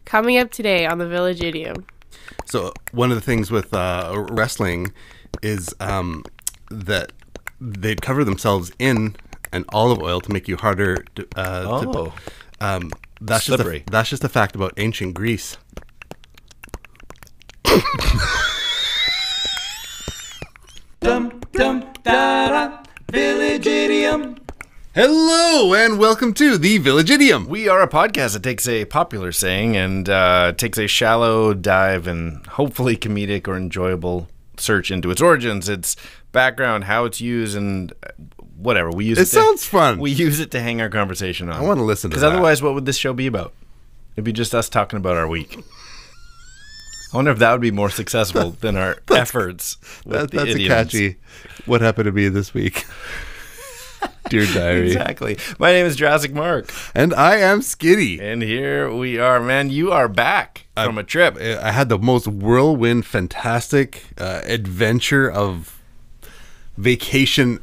Coming up today on the Village Idiom. So one of the things with wrestling is that they'd cover themselves in an olive oil to make you harder. That's slippery. That's just a fact about ancient Greece. Village Idiom. Hello and welcome to the Village Idiom. We are a podcast that takes a popular saying and takes a shallow dive and hopefully comedic or enjoyable search into its origins, its background, how it's used, and whatever. We use it. Sounds fun. We use it to hang our conversation on. I want to listen to that. Because otherwise, what would this show be about? It'd be just us talking about our week. I wonder if that would be more successful than our efforts. That's a catchy. What happened to me this week? Dear Diary. Exactly. My name is Jurassic Mark. And I am Skitty. And here we are, man. You are back from a trip. I had the most whirlwind, fantastic adventure of vacation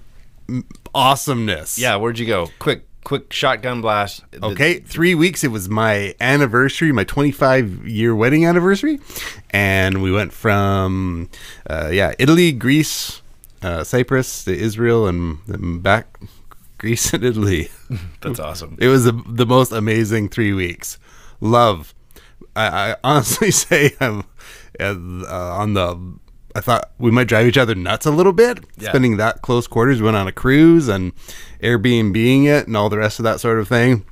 awesomeness. Yeah, where'd you go? Quick shotgun blast. Okay, 3 weeks. It was my anniversary, my 25-year wedding anniversary. And we went from, Italy, Greece, Cyprus to Israel, and then back Greece and Italy. That's awesome. It was the most amazing 3 weeks. Love. I honestly say I thought we might drive each other nuts a little bit. Yeah. Spending that close quarters. We went on a cruise and Airbnb-ing it and all the rest of that sort of thing.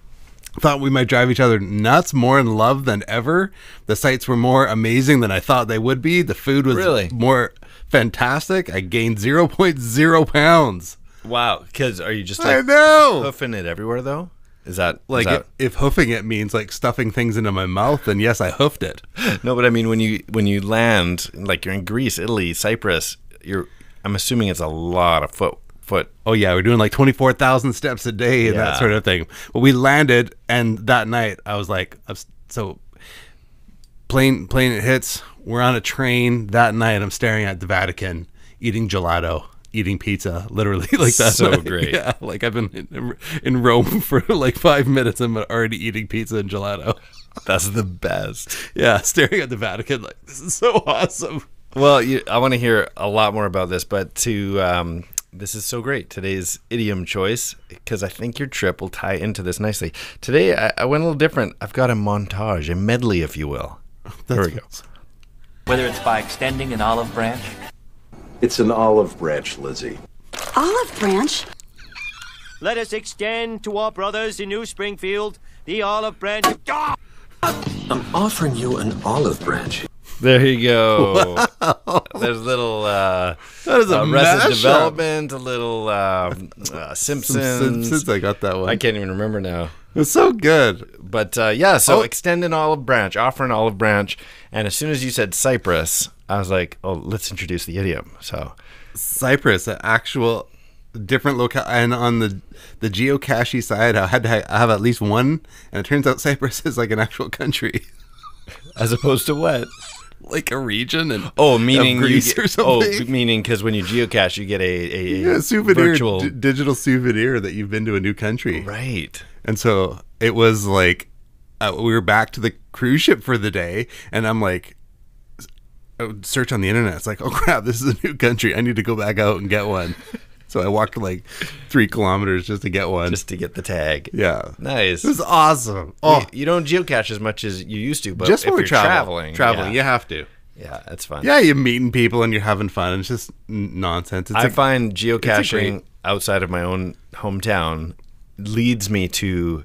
Thought we might drive each other nuts, more in love than ever. The sights were more amazing than I thought they would be. The food was more fantastic. I gained 0.0 pounds. Wow. Because are you just I know hoofing it everywhere though? Is that like if hoofing it means like stuffing things into my mouth, then yes, I hoofed it. No, but I mean when you land, like you're in Greece, Italy, Cyprus, I'm assuming it's a lot of foot. Oh yeah, we're doing like 24,000 steps a day and that sort of thing. But we landed, and that night I was like, so plane it hits. We're on a train that night. I'm staring at the Vatican, eating gelato, eating pizza, literally like that. So great. Yeah, like I've been in Rome for like 5 minutes. I'm already eating pizza and gelato. That's the best. Yeah, staring at the Vatican like this is so awesome. Well, I want to hear a lot more about this, but this is so great. Today's idiom choice, because I think your trip will tie into this nicely. Today, I went a little different. I've got a montage, a medley, if you will. There we go. Whether it's by extending an olive branch. It's an olive branch, Lizzie. Olive branch? Let us extend to our brothers in New Springfield the olive branch. I'm offering you an olive branch. There you go. Wow. There's a little that is a Arrested Development, a little Simpsons. I got that one. I can't even remember now. It's so good. But extend an olive branch, offer an olive branch. And as soon as you said Cyprus, I was like, oh, let's introduce the idiom. So Cyprus, an actual different locale. And on the geocachey side, I had to have at least one. And it turns out Cyprus is like an actual country. As opposed to what? Like a region and meaning Greece or something. Meaning because when you geocache, you get a souvenir, virtual digital souvenir that you've been to a new country, right? And so it was like we were back to the cruise ship for the day, and I'm like, I would search on the internet. It's like, oh crap, this is a new country. I need to go back out and get one. So I walked like 3 kilometers just to get one. Just to get the tag. Yeah. Nice. It was awesome. Oh, you don't geocache as much as you used to, but just if when you're traveling, you have to. Yeah, that's fun. Yeah, you're meeting people and you're having fun. It's just nonsense. I find geocaching outside of my own hometown leads me to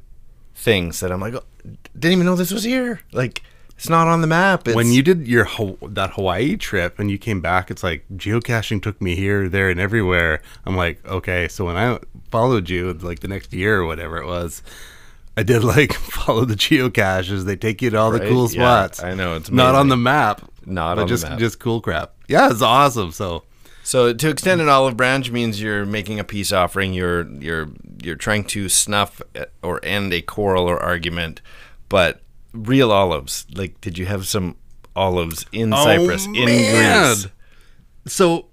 things that I'm like, oh, didn't even know this was here. Like, it's not on the map. When you did that Hawaii trip and you came back, it's like geocaching took me here, there, and everywhere. I'm like, okay, so when I followed you, like the next year or whatever it was, I did like follow the geocaches. They take you to all the cool spots. I know, it's amazing. Not on the map. Not on the map. Just cool crap. Yeah, it's awesome. So to extend an olive branch means you're making a peace offering. You're trying to snuff or end a quarrel or argument, but real olives. Like, did you have some olives in Cyprus, in Greece? So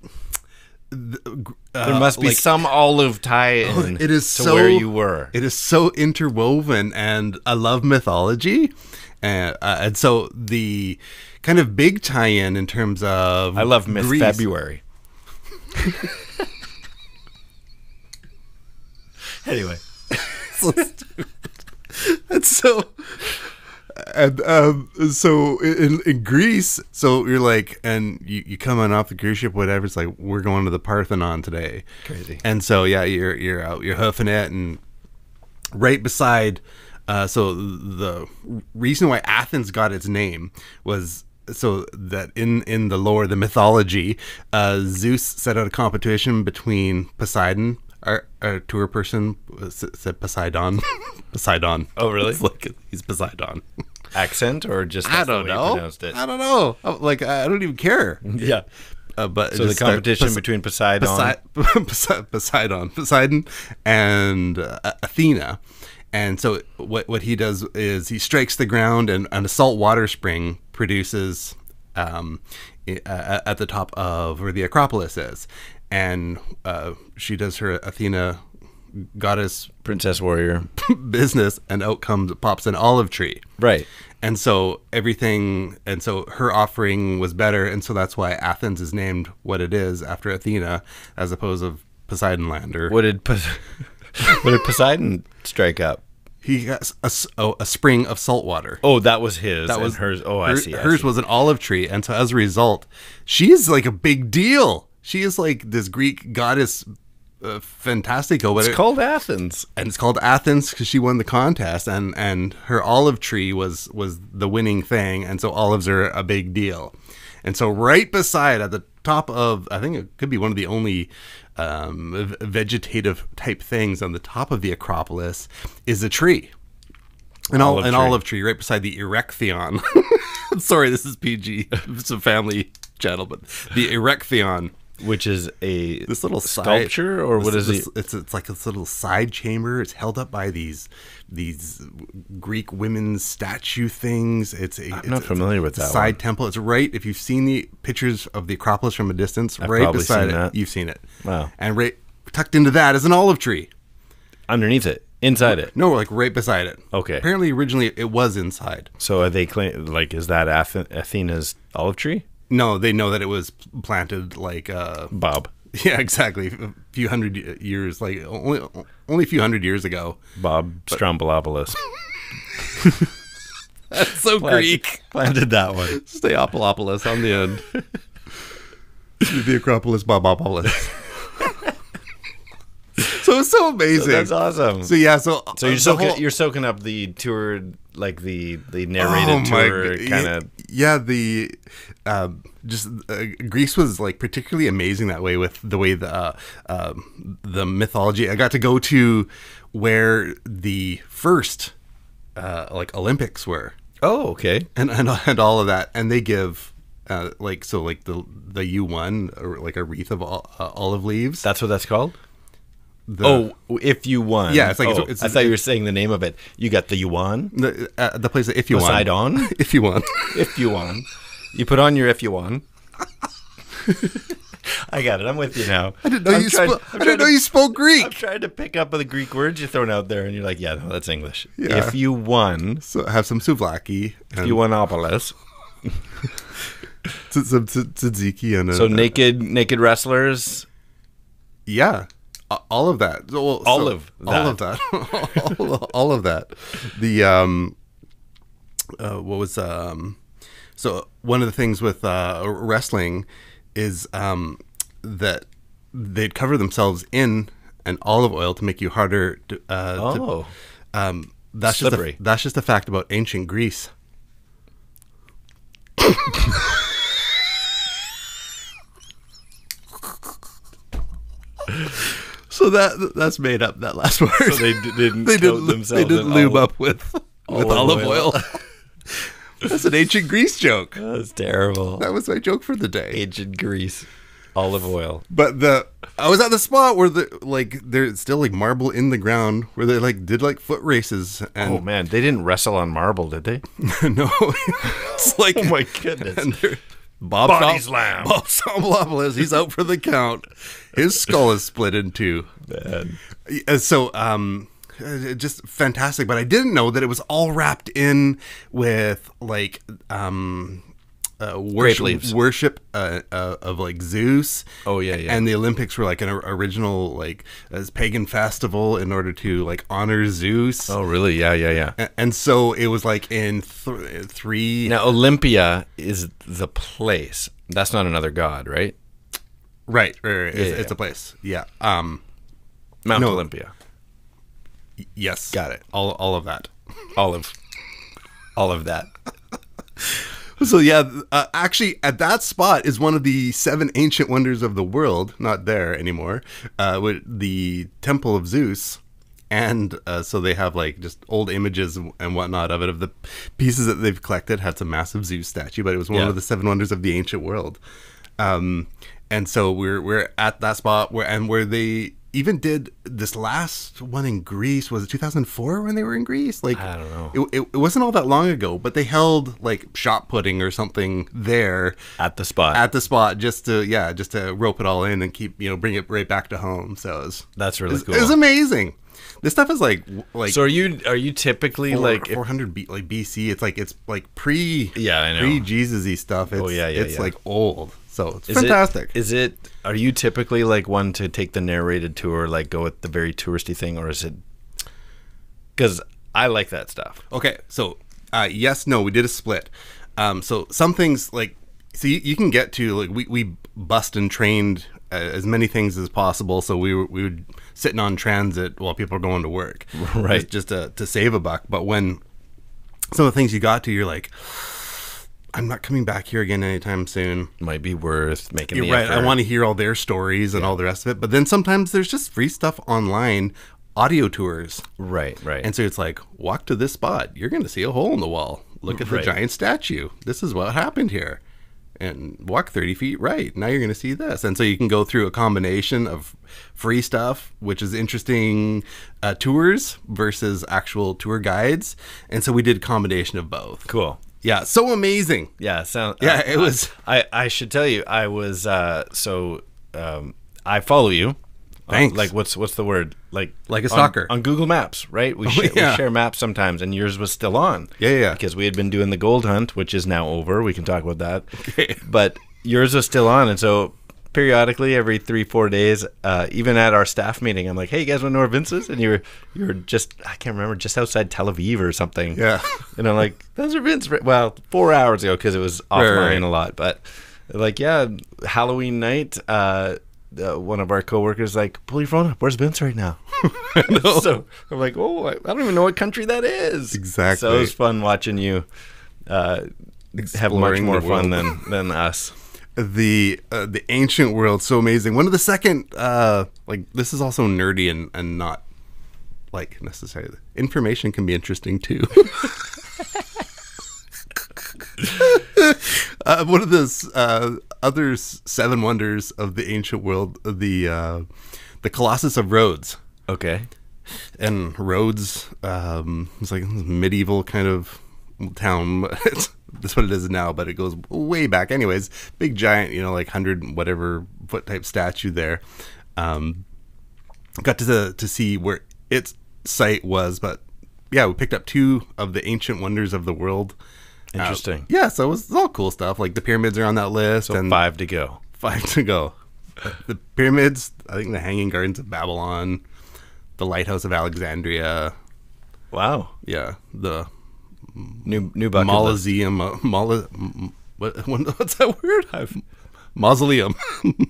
There must be some olive tie-in it is to so, where you were. It is so interwoven, and I love mythology, and so the kind of big tie-in in terms of I love Myth Greece. February. Anyway. And so in Greece, so you're like, and you come on off the cruise ship, whatever, it's like, we're going to the Parthenon today. Crazy. And so you're out, you're hoofing it, and right beside, so the reason why Athens got its name was so that in the lore, the mythology, Zeus set out a competition between Poseidon. Our tour person said Poseidon. Poseidon. Oh, really? It's like he's Poseidon. Accent or just I that's the don't way you know. pronounced it? I don't know. Like, I don't even care. Yeah. But So the competition between Poseidon, Poseidon, and Athena. And so what he does is he strikes the ground, and a salt water spring produces at the top of where the Acropolis is. And she does her Athena goddess Princess Warrior business, and pops an olive tree. Right. And so her offering was better, and so that's why Athens is named what it is after Athena, as opposed to Poseidon land. Or What did Poseidon strike up? he got a spring of salt water. Oh, that was his. That was and hers. Oh, I see. Hers was an olive tree, and so as a result, she is like a big deal. She is like this Greek goddess, fantastico. It's called Athens, and it's called Athens because she won the contest, and her olive tree was the winning thing, and so olives are a big deal. And so right beside, at the top of, I think it could be one of the only vegetative type things on the top of the Acropolis, is a tree. An olive tree right beside the Erechtheion. Sorry, this is PG. It's a family channel, but the Erechtheion. which is this little sculpture, or what is it? It's like this little side chamber. It's held up by these Greek women's statue things. I'm not familiar with that side one. temple. It's right, if you've seen the pictures of the Acropolis from a distance, I've right probably beside seen it, that. you've seen it. Wow. And right tucked into that is an olive tree. Underneath it, inside it. No, like right beside it. Okay. Apparently, originally it was inside. So are they is that Athena's olive tree? No, they know that it was planted like Bob. Yeah, exactly. A few hundred years, like only a few hundred years ago. Bob Strombolopoulos. That's so Greek. Planted that one. Steopolopoulos on the end. The Acropolis, Bobopoulos. So it's so amazing. That's awesome. So yeah, so you're soaking up the tour, like the narrated tour kind of. Yeah, Greece was like particularly amazing that way, with the way the mythology. I got to go to where the first like Olympics were. Oh, okay. And all of that, and they give the U1, or like a wreath of olive leaves. That's what that's called. If you won. Yeah, it's like I thought you were saying the name of it. You got the yuan. The place that if you Poseidon. won. If you won. If you won. You put on your if you won. I got it. I'm with you now. I didn't know you spoke Greek. I'm trying to pick up the Greek words you're throwing out there, and you're like, yeah, no, that's English. Yeah. If you won. So have some souvlaki. If you won-opolis. Some tzatziki and so naked wrestlers. Yeah. All of that. All of that. All of that. The what was so one of the things with wrestling is that they'd cover themselves in an olive oil to make you harder to, that's slippery. That's just a fact about ancient Greece. So that's made up, that last word. So they didn't lube up with olive oil. That's an ancient Greece joke. That's terrible. That was my joke for the day. Ancient Greece, olive oil. But I was at the spot where there's still like marble in the ground, where they did foot races. And oh man, they didn't wrestle on marble, did they? No. It's like, oh my goodness. Body slam. Bob Somolopoulos, he's out for the count. His skull is split in two. Man. So, just fantastic. But I didn't know that it was all wrapped in with like worship of like Zeus. Oh yeah. And the Olympics were like an original like as pagan festival in order to like honor Zeus. Oh really? Yeah. And so it was like in three. Now Olympia is the place. That's not another god, right? Right. It's a place. Yeah. Mount Olympia. Yes. Got it. All of that. All of that. So yeah, actually, at that spot is one of the 7 ancient wonders of the world. Not there anymore. With the Temple of Zeus, and so they have like just old images and whatnot of it. Of the pieces that they've collected, had some massive Zeus statue, but it was one of the 7 wonders of the ancient world. And so we're at that spot where they even did this last one in Greece. Was it 2004 when they were in Greece? Like, I don't know. It wasn't all that long ago, but they held like shot putting or something there At the spot. just to rope it all in and keep, bring it right back to home. So That's really cool. It was amazing. This stuff is like. So are you typically like 400 BC? It's like pre I know. pre Jesus-y stuff. It's, it's like old. So it's fantastic. Are you typically like one to take the narrated tour, like go with the very touristy thing, or is it? Because I like that stuff. Okay, so yes, no, we did a split. So some things like, so you can get to like we bussed and trained as many things as possible. So we would sitting on transit while people are going to work, right? Just to save a buck. But when some of the things you got to, you're like, I'm not coming back here again anytime soon. Might be worth making the right. effort. I want to hear all their stories and all the rest of it. But then sometimes there's just free stuff online, audio tours. Right. And so it's like, walk to this spot. You're going to see a hole in the wall. Look at the giant statue. This is what happened here. And walk 30 feet right. Now you're going to see this. And so you can go through a combination of free stuff, which is interesting tours versus actual tour guides. And so we did a combination of both. Cool. Yeah, so amazing. Yeah, it was. I should tell you, I was I follow you. Thanks. Like what's the word? Like a stalker on Google Maps, right? We share maps sometimes, and yours was still on. Yeah. Because we had been doing the gold hunt, which is now over. We can talk about that. Okay. But yours was still on, and so periodically, every 3-4 days, even at our staff meeting, I'm like, "Hey, you guys want to know where Vince is?" And you're just, I can't remember, just outside Tel Aviv or something. Yeah. And I'm like, "Those are Vince." Well, 4 hours ago because it was offline a lot, but like, yeah, Halloween night. One of our coworkers like, "Pull your phone up. Where's Vince right now?" So I'm like, "Oh, I don't even know what country that is." Exactly. So it was fun watching you have much more fun than us. The ancient world, so amazing. One of the second, this is also nerdy and not like necessarily. Information can be interesting too. One of the other 7 wonders of the ancient world, the Colossus of Rhodes. Okay. And Rhodes, it's like a medieval kind of town. That's what it is now, but it goes way back. Anyways, big giant, like 100 whatever foot type statue there. Got to see where its site was, but yeah, we picked up 2 of the ancient wonders of the world. Interesting. Yeah, so it's all cool stuff. Like the pyramids are on that list. So and 5 to go. 5 to go. The pyramids, I think the Hanging Gardens of Babylon, the Lighthouse of Alexandria. Wow. Yeah, the new bucket Mausoleum. What's that word? Mausoleum.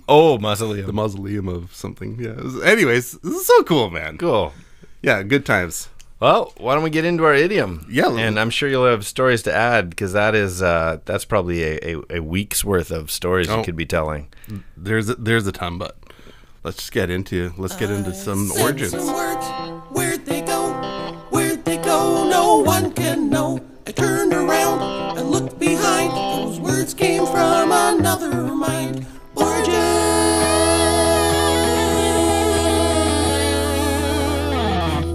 Oh, mausoleum. The mausoleum of something. Yeah. Anyways, this is so cool, man. Cool. Yeah, good times. Well, why don't we get into our idiom? Yeah. And I'm sure you'll have stories to add because that's probably a week's worth of stories you could be telling. There's a ton, but let's just get into some origins. Some words. Where'd they go? Where'd they go? No one can know. I turned around and looked behind. Those words came from another mind. Origins.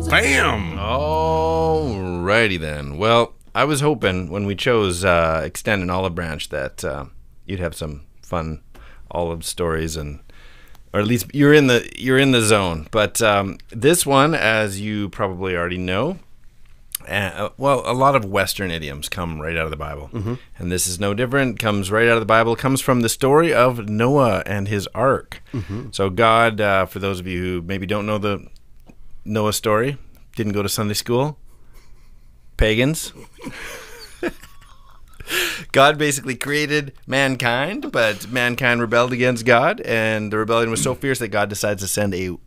Bam! Alrighty then. Well, I was hoping when we chose Extend.An.Olive.Branch that you'd have some fun olive stories, and or at least you're in the zone. But this one, as you probably already know, a lot of Western idioms come right out of the Bible, and this is no different. Comes right out of the Bible. Comes from the story of Noah and his ark. So God, for those of you who maybe don't know the Noah story, didn't go to Sunday school, pagans. God basically created mankind, but mankind rebelled against God, and the rebellion was so fierce that God decides to send a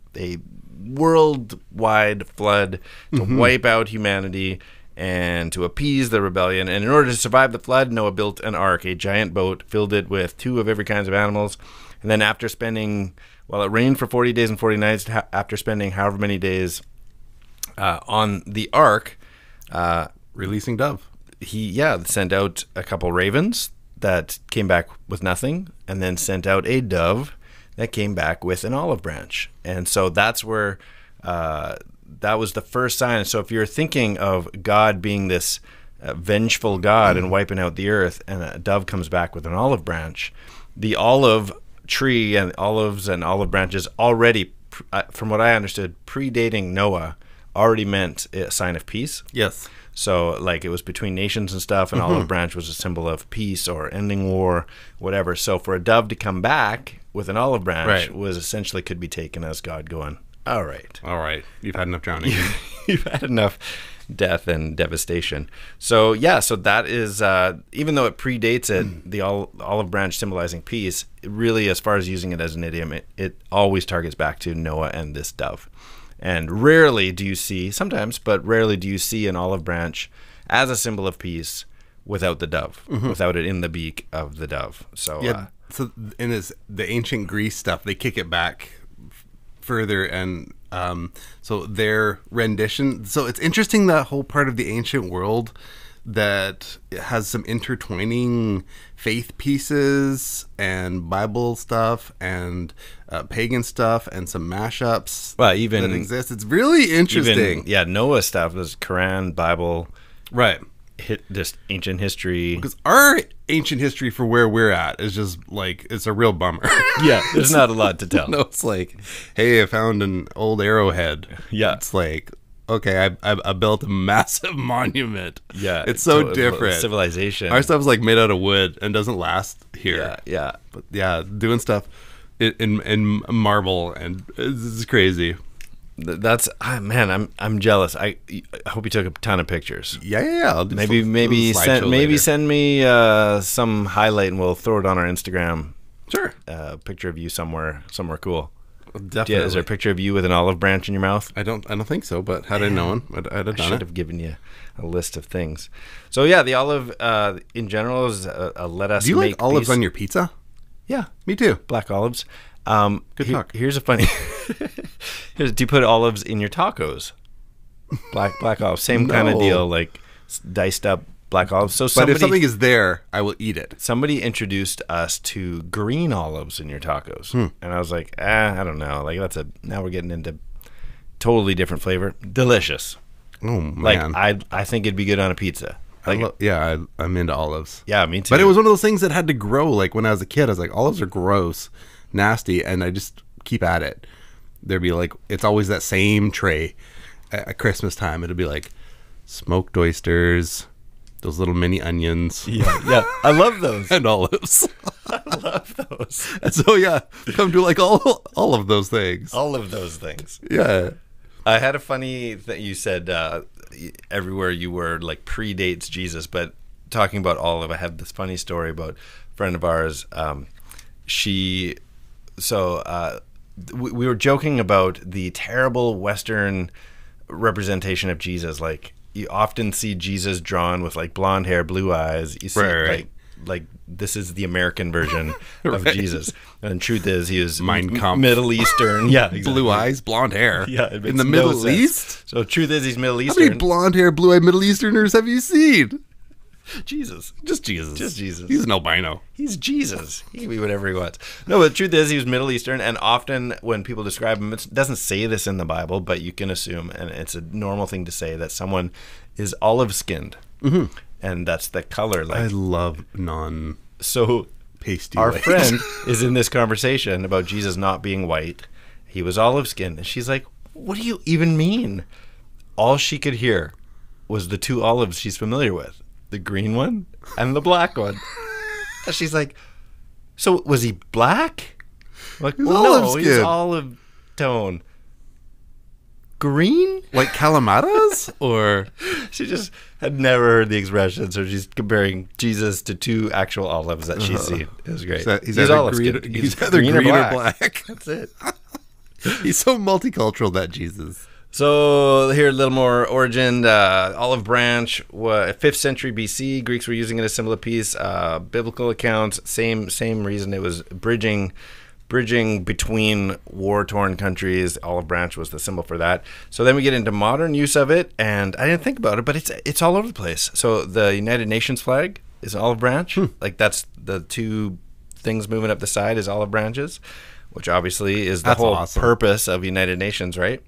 worldwide flood to wipe out humanity and to appease the rebellion. And in order to survive the flood, Noah built an ark, a giant boat, filled it with 2 of every kinds of animals, and then after spending, it rained for 40 days and 40 nights, after spending however many days on the ark, Releasing dove. he sent out a couple ravens that came back with nothing, and then sent out a dove that came back with an olive branch. And so that's where that was the first sign. So if you're thinking of God being this vengeful God and wiping out the earth, and a dove comes back with an olive branch, the olive tree and olives and olive branches already, from what I understood, predating Noah, already meant a sign of peace. Yes. So, like, it was between nations and stuff, and olive branch was a symbol of peace or ending war, whatever. So, for a dove to come back with an olive branch was essentially could be taken as God going, all right, you've had enough drowning. you've had enough death and devastation. So, so that is, even though it predates it, the olive branch symbolizing peace, really, as far as using it as an idiom, it always targets back to Noah and this dove. And rarely do you see, sometimes, but rarely do you see an olive branch as a symbol of peace without the dove, without it in the beak of the dove. So, so in the ancient Greece stuff, they kick it back further, and so their rendition. So it's interesting, that whole part of the ancient world that has some intertwining faith pieces and Bible stuff and pagan stuff and some mashups even that exist. It's really interesting. Noah stuff is Quran, Bible, right? Just ancient history. Because our ancient history for where we're at is just like, it's a real bummer. There's not a lot to tell. No, it's like, hey, I found an old arrowhead. It's like, okay, I built a massive monument. It's so different. Civilization. Our stuff's like made out of wood and doesn't last here. But doing stuff in marble, and it's crazy. That's man, I'm jealous. I hope you took a ton of pictures. I'll do maybe send me some highlight, and we'll throw it on our Instagram. Sure. Picture of you somewhere cool. Definitely. Is there a picture of you with an olive branch in your mouth? I don't think so, but had I known, I'd have done it. I should have given you a list of things. So the olive in general is a let us. Do you make like olives peace. on your pizza? Yeah, me too. Black olives. Good talk. Here's a funny. Do you put olives in your tacos? Black olives, same kind of deal, like diced up black olives. So, but if something is there, I will eat it. Somebody introduced us to green olives in your tacos, and I was like, I don't know. Like now we're getting into totally different flavor. Delicious. Oh man, like I think it'd be good on a pizza. Like, I'm into olives. Yeah, me too. But it was one of those things that had to grow. Like when I was a kid, I was like, olives are gross, nasty, and I just keep at it. There'd be like, it's always that same tray at Christmas time. It'd be like smoked oysters, those little mini onions. Yeah. I love those. And olives. I love those. And so, come to like all of those things. All of those things. Yeah. I had a funny that you said everywhere you were like predates Jesus, but talking about olive, I have this funny story about a friend of ours. We were joking about the terrible Western representation of Jesus. Like, you often see Jesus drawn with like blonde hair, blue eyes. You see like this is the American version of Jesus. And the truth is, he is Middle Eastern. Exactly. Blue eyes, blonde hair. In the Middle East. So truth is, he's Middle Eastern. How many blonde hair, blue eyed Middle Easterners have you seen? Jesus. Just Jesus. He's an albino. He's Jesus. He can be whatever he wants. No, but the truth is, he was Middle Eastern, and often when people describe him, it doesn't say this in the Bible, but you can assume, and it's a normal thing to say, that someone is olive-skinned. And that's the color. Like, I love non... So Pasty our white. friend is in this conversation about Jesus not being white. He was olive skinned. And she's like, what do you even mean? All she could hear was the two olives she's familiar with, the green one and the black one. And she's like, so was he black? I'm like, well, no, olive he's skin. olive tone. Green? Like calamatas? Or She just had never heard the expression, so she's comparing Jesus to two actual olives that she's seen. It was great. he's either olive green, skinned. he's either green or black. That's it. He's so multicultural, that Jesus. So here, a little more origin. Olive branch, 5th century BC. Greeks were using it as a symbol of peace. Biblical accounts, same reason. It was bridging between war-torn countries. Olive branch was the symbol for that. So then we get into modern use of it, and I didn't think about it, but it's all over the place. So the United Nations flag is an olive branch. Like that's the two things moving up the side is olive branches, which obviously is the That's whole awesome. purpose of United Nations, right?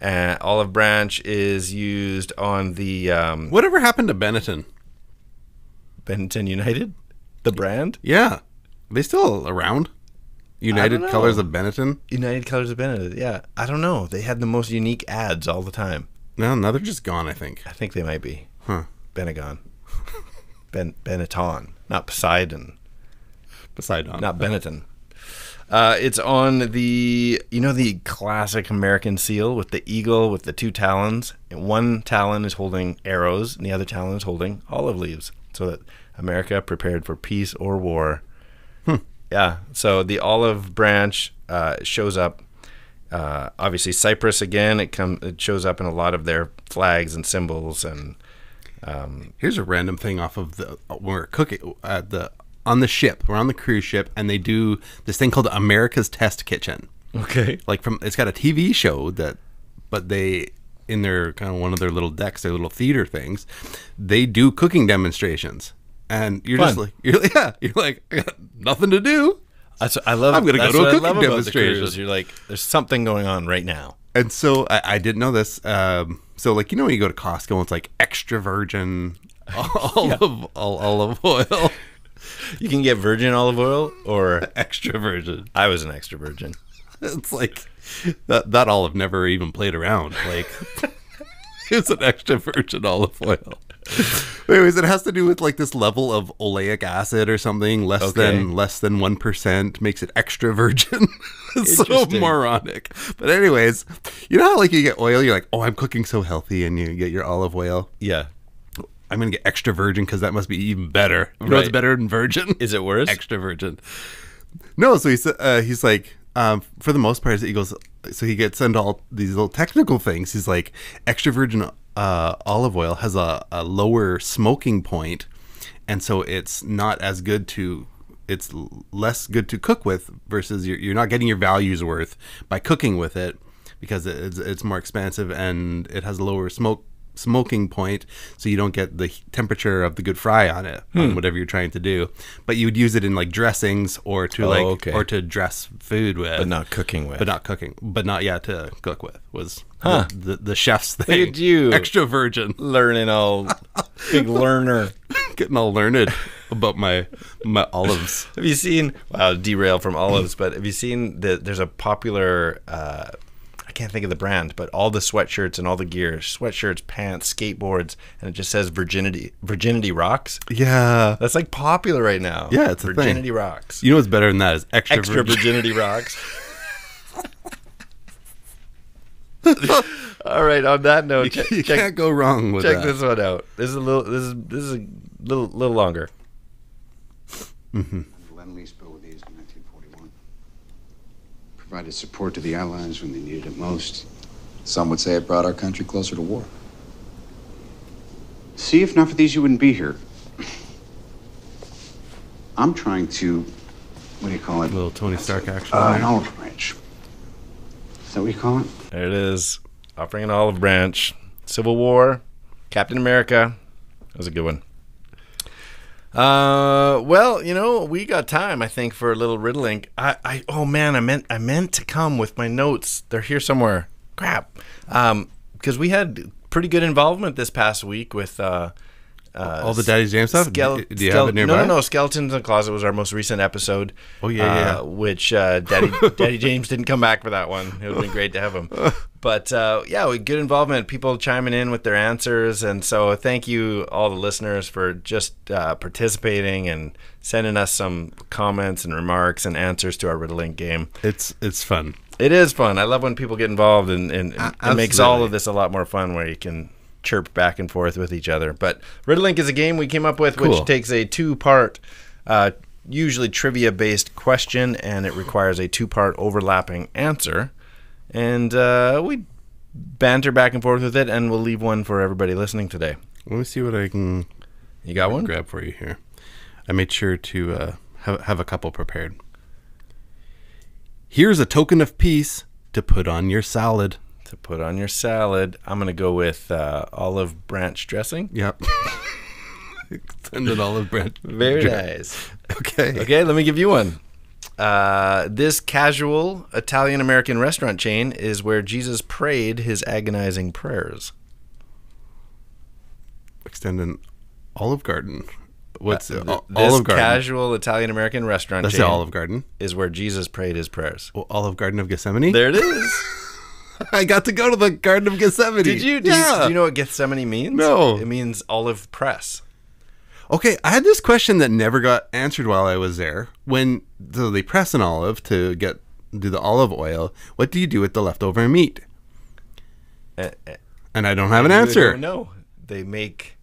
Olive branch is used on the Whatever happened to Benetton? Benetton United, the brand. Yeah. Are they still around? United know. Colors of Benetton? United Colors of Benetton. Yeah, I don't know. They had the most unique ads all the time. No, they're just gone, I think. I think they might be. Huh. Benegon. Benetton, not Poseidon, Poseidon. not Benetton. It's on the classic American seal with the eagle with the two talons. And one talon is holding arrows, and the other talon is holding olive leaves, so that America prepared for peace or war. Yeah. So the olive branch shows up. Obviously, Cyprus again. It shows up in a lot of their flags and symbols. And Here's a random thing off of when we're cooking on the ship. We're on the cruise ship, and they do this thing called America's Test Kitchen. okay. It's got a TV show but they, in their kind of one of their little decks, their little theater things, they do cooking demonstrations. And you're Fun. just like, you're like, I got nothing to do. I love. I'm gonna go that's to a what I cooking love about the demonstration. cruise. You're like, there's something going on right now. And so I didn't know this. So like, when you go to Costco and it's like extra virgin olive oil, You can get virgin olive oil or extra virgin. I was an extra virgin. It's like that olive never even played around. Like it's an extra virgin olive oil. Anyways, it has to do with like this level of oleic acid or something less than 1% makes it extra virgin. It's so Interesting. moronic. But anyways, you know how like you get oil, you're like, oh, I'm cooking so healthy, and you get your olive oil. Yeah. I'm gonna get extra virgin because that must be even better. You know what's Right. better than virgin? Is it worse? Extra virgin. No, so he's like, for the most part, he goes, so he gets into all these little technical things. He's like, extra virgin olive oil has a lower smoking point, and so it's not as good it's less good to cook with, versus you're not getting your values worth by cooking with it, because it's more expensive and it has a lower smoking point, so you don't get the temperature of the good fry on it on whatever you're trying to do. But you would use it in like dressings or to or to dress food with, But not cooking with. to cook with was the chef's thing. Look at you. Extra virgin. Learning all big learner. Getting all learned about my olives. Have you seen? Wow, derail from olives. But have you seen there's a popular? I can't think of the brand, but all the sweatshirts and all the gear, sweatshirts, pants, skateboards, and it just says virginity rocks. Yeah. That's like popular right now. Yeah, it's a thing. virginity rocks. You know what's better than that is extra virgin. virginity rocks. All right. On that note, You can't go wrong with check that. this one out. This is a little longer. Lend-Lease bill with these in 1941. Provided support to the Allies when they needed it most. Some would say it brought our country closer to war. See, if not for these, you wouldn't be here. I'm trying to, what do you call it? Little Tony Stark action. An olive branch. Is that what you call it? There it is. Offering an olive branch. Civil War. Captain America. That was a good one. Well, we got time, I think, for a little riddling. I meant to come with my notes. They're here somewhere. Crap. Because we had pretty good involvement this past week with All the Daddy James stuff? Do you have it nearby? No. Skeletons in the Closet was our most recent episode. Oh, yeah. Which Daddy James didn't come back for that one. It would have been great to have him. But, good involvement. People chiming in with their answers. And so thank you, all the listeners, for just participating and sending us some comments and remarks and answers to our Riddle-Link game. It's fun. It is fun. I love when people get involved, and it makes all of this a lot more fun where you can chirp back and forth with each other. But Riddle-Link is a game we came up with, which takes a 2-part, usually trivia-based question, and it requires a 2-part overlapping answer. And we banter back and forth with it, and we'll leave one for everybody listening today. Let me see what I can. You got one? Grab for you here. I made sure to have a couple prepared. Here's a token of peace to put on your salad. To put on your salad, I'm going to go with Olive-Branch dressing. Yep. Extend.An.Olive.Branch. Very nice. Okay, let me give you one. This casual Italian-American restaurant chain is where Jesus prayed his agonizing prayers. Extend.An.Olive Garden. What's this Olive Garden? Casual Italian-American restaurant That's chain the Olive Garden. Is where Jesus prayed his prayers. Well, Olive Garden of Gethsemane? There it is. I got to go to the Garden of Gethsemane. Did you? Do you know what Gethsemane means? No. It means olive press. Okay, I had this question that never got answered while I was there. So they press an olive to do the olive oil. What do you do with the leftover meat? And I don't have an answer. No, they make.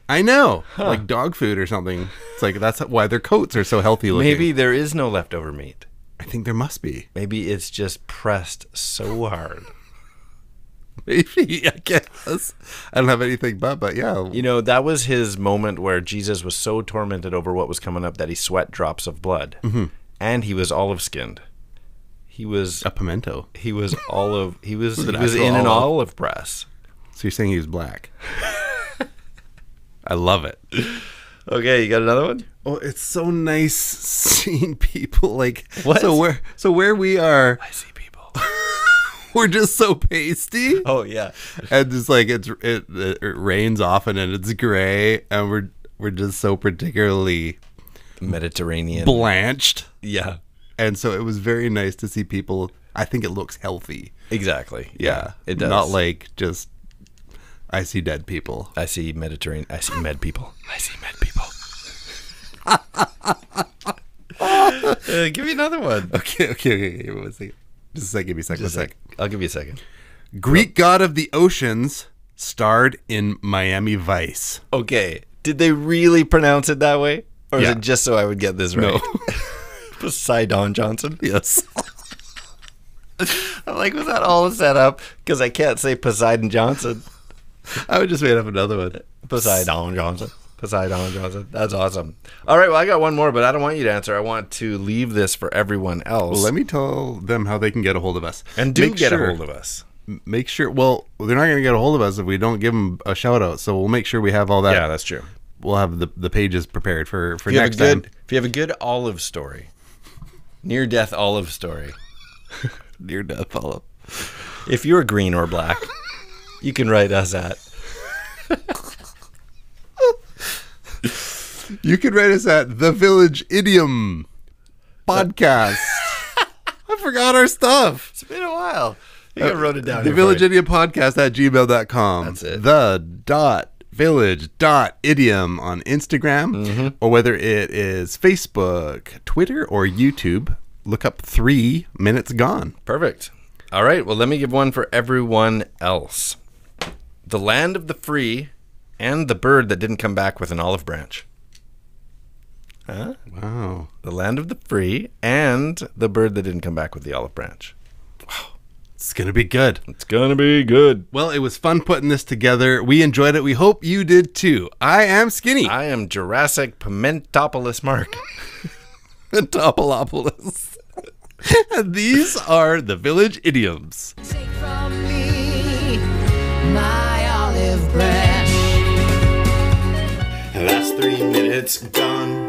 I know, like dog food or something. It's like that's why their coats are so healthy looking. Maybe there is no leftover meat. I think there must be. Maybe it's just pressed so hard. Maybe, I guess. I don't have anything but yeah. You know, that was his moment where Jesus was so tormented over what was coming up that he sweat drops of blood. Mm-hmm. And he was olive-skinned. He was... A pimento. He was olive... He was in olive. an olive press. So you're saying he was black? I love it. Okay, you got another one? Oh, it's so nice seeing people like... What? So where we are... I see people. We're just so pasty. Oh yeah, and it's like it rains often and it's gray, and we're just so particularly Mediterranean blanched. Yeah, and so it was very nice to see people. I think it looks healthy. Exactly. Yeah, it does. Not like just I see dead people. I see Mediterranean. I see med people. I see med people. Give me another one. Okay. One second. Just a second. Give me a second. I'll give you a second. Greek god of the oceans starred in Miami Vice. Okay. Did they really pronounce it that way? Or is Yeah. it just so I would get this right? No. Poseidon Johnson? Yes. I'm like, was that all set up? Because I can't say Poseidon Johnson. I would just made up another one. Poseidon Johnson. That's awesome. All right, well, I got one more, but I don't want you to answer. I want to leave this for everyone else. Well, let me tell them how they can get a hold of us. And get a hold of us. Make sure, well, they're not going to get a hold of us if we don't give them a shout out. So we'll make sure we have all that. Yeah, that's true. We'll have the pages prepared for next time. If you have a good olive story, near-death olive story. Near-death olive. If you're green or black, you can write us at... You can write us at the Village Idiom podcast. I forgot our stuff. It's been a while. You wrote it down. The Village Idiom podcast at gmail.com. That's it. The.village.idiom on Instagram, or whether it is Facebook, Twitter, or YouTube. Look up 3 Minutes Gone. Perfect. All right. Well, let me give one for everyone else. The land of the free and the bird that didn't come back with an olive branch. Huh? Wow. The land of the free and the bird that didn't come back with the olive branch. Wow. It's going to be good. It's going to be good. Well, it was fun putting this together. We enjoyed it. We hope you did too. I am Skinny. I am Jurassic Pimentopoulos Mark. Pimentopoulos. And these are the Village Idioms. Take from me my olive branch. That's 3 minutes gone.